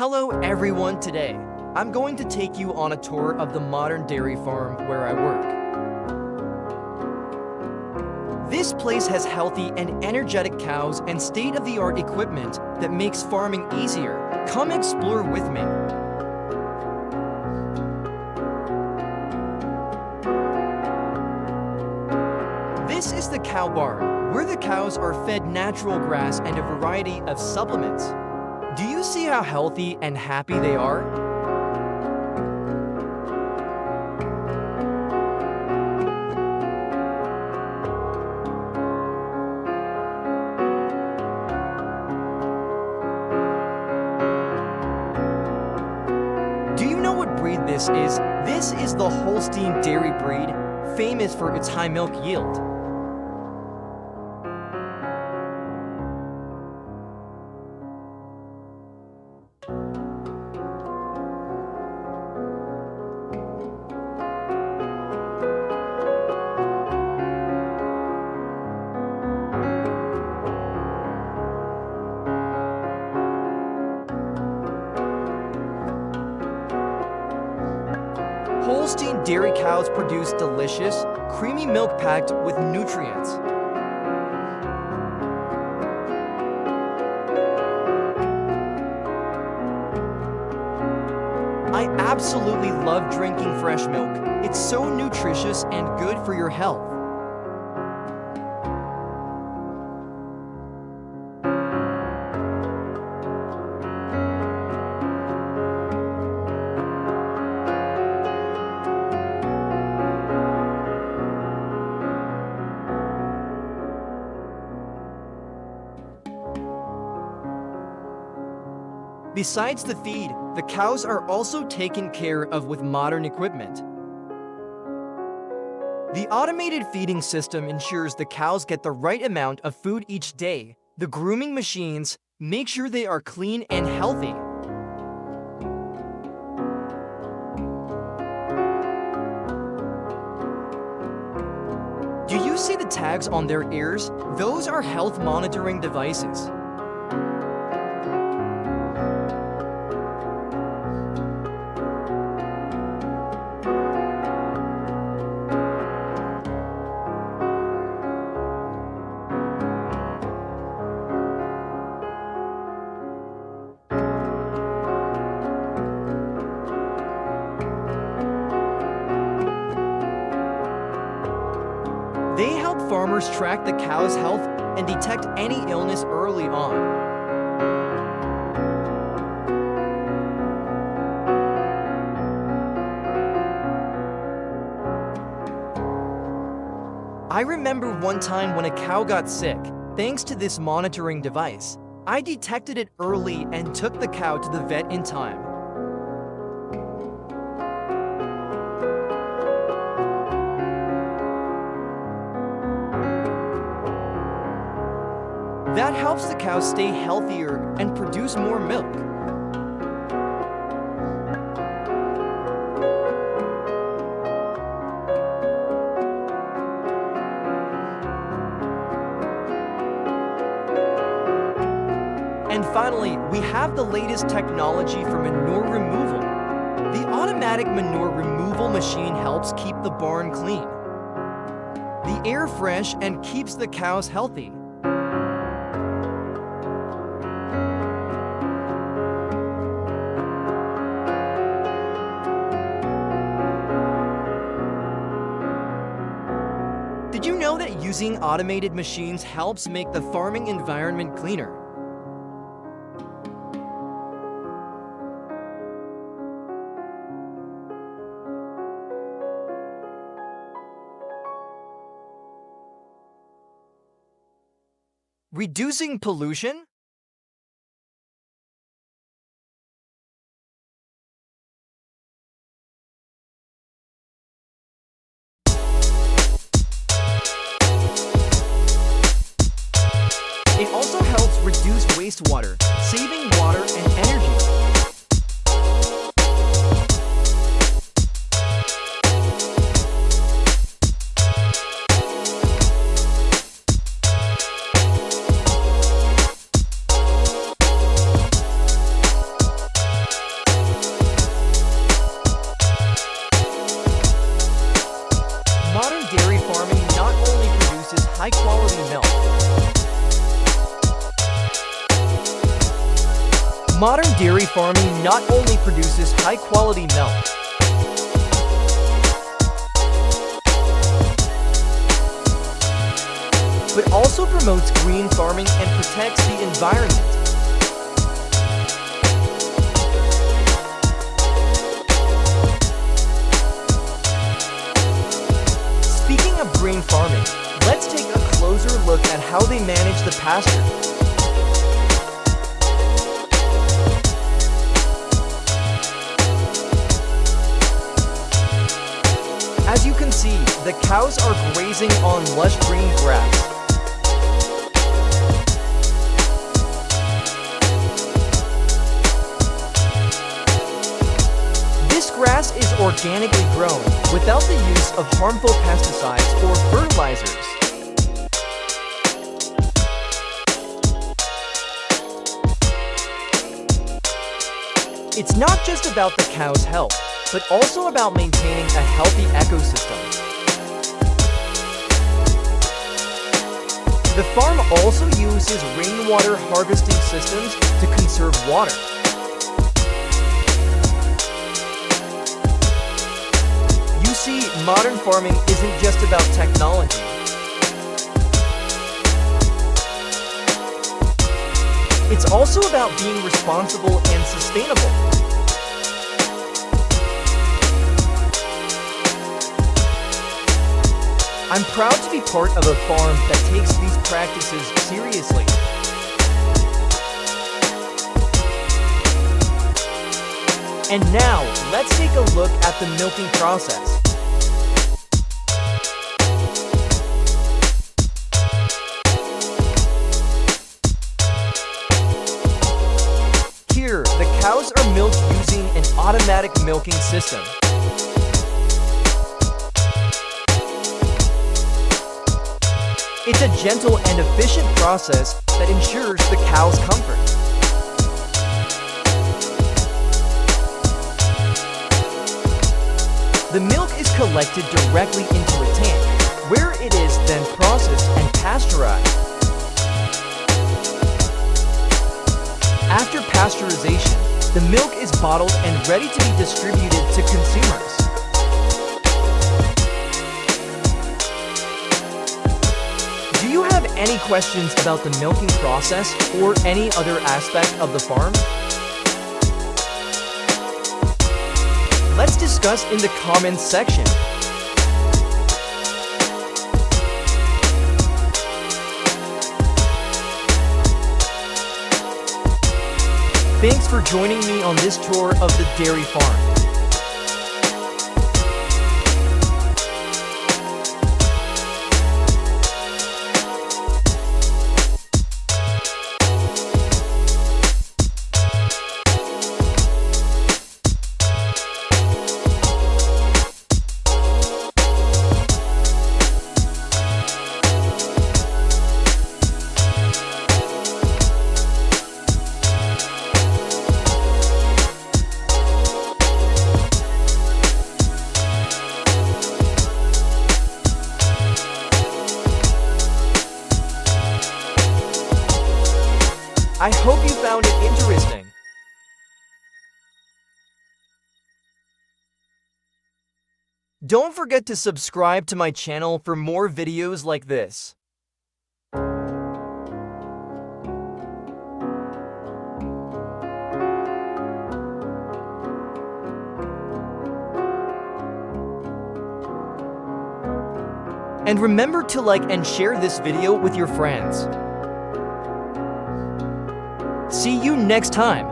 Hello everyone, today I'm going to take you on a tour of the modern dairy farm where I work. This place has healthy and energetic cows and state-of-the-art equipment that makes farming easier. Come explore with me. This is the cow barn, where the cows are fed natural grass and a variety of supplements. Do you see how healthy and happy they are? Do you know what breed this is? This is the Holstein dairy breed, famous for its high milk yield. Holstein dairy cows produce delicious, creamy milk packed with nutrients. I absolutely love drinking fresh milk. It's so nutritious and good for your health. Besides the feed, the cows are also taken care of with modern equipment. The automated feeding system ensures the cows get the right amount of food each day. The grooming machines make sure they are clean and healthy. Do you see the tags on their ears? Those are health monitoring devices. They help farmers track the cow's health and detect any illness early on. I remember one time when a cow got sick. Thanks to this monitoring device, I detected it early and took the cow to the vet in time. That helps the cows stay healthier and produce more milk. And finally, we have the latest technology for manure removal. The automatic manure removal machine helps keep the barn clean, the air fresh, and keeps the cows healthy. Did you know that using automated machines helps make the farming environment cleaner? Reducing pollution? It also helps reduce wastewater, saving water and energy. Modern dairy farming not only produces high-quality milk, but also promotes green farming and protects the environment. Speaking of green farming, let's take a closer look at how they manage the pasture. As you can see, the cows are grazing on lush green grass. This grass is organically grown without the use of harmful pesticides or fertilizers. It's not just about the cow's health, but also about maintaining a healthy ecosystem. The farm also uses rainwater harvesting systems to conserve water. You see, modern farming isn't just about technology. It's also about being responsible and sustainable. I'm proud to be part of a farm that takes these practices seriously. And now, let's take a look at the milking process. Here, the cows are milked using an automatic milking system. It's a gentle and efficient process that ensures the cow's comfort. The milk is collected directly into a tank, where it is then processed and pasteurized. After pasteurization, the milk is bottled and ready to be distributed to consumers. Do you have any questions about the milking process or any other aspect of the farm? Let's discuss in the comments section. Thanks for joining me on this tour of the dairy farm. I hope you found it interesting. Don't forget to subscribe to my channel for more videos like this. And remember to like and share this video with your friends. See you next time.